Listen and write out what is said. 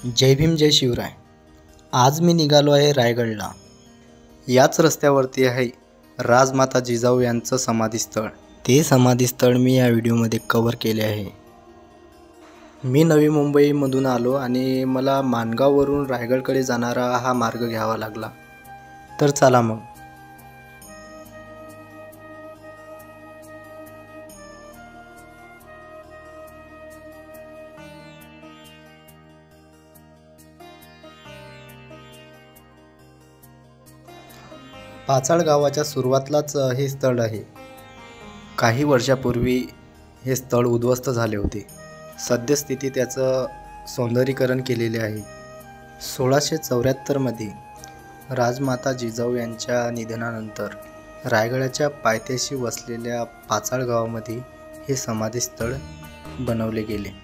जय भीम जय शिवराय। आज मी निघालो आहे रायगडला। याच रस्त्यावरती आहे राजमाता जिजाऊ यांचं समाधीस्थळ। ते समाधीस्थळ मी या व्हिडिओमध्ये कव्हर केले आहे। मी नवी मुंबईमधून आलो आणि मला माणगाववरून रायगडकडे जाणारा हा मार्ग घ्यावा लागला। तर चला मग। पाचाळ गावाच्या सुरुवातलाच हे स्थळ आहे। काही वर्षापूर्वी हे स्थळ उद्ध्वस्त झाले होते। सद्यस्थिती त्याचं सौंदर्यीकरण केलेले आहे। 1674 मध्ये राजमाता जिजाऊ यांच्या निधनानंतर रायगडाच्या पायथ्याशी वसलेल्या पाचाळ गावामध्ये हे समाधीस्थळ बनवले गेले।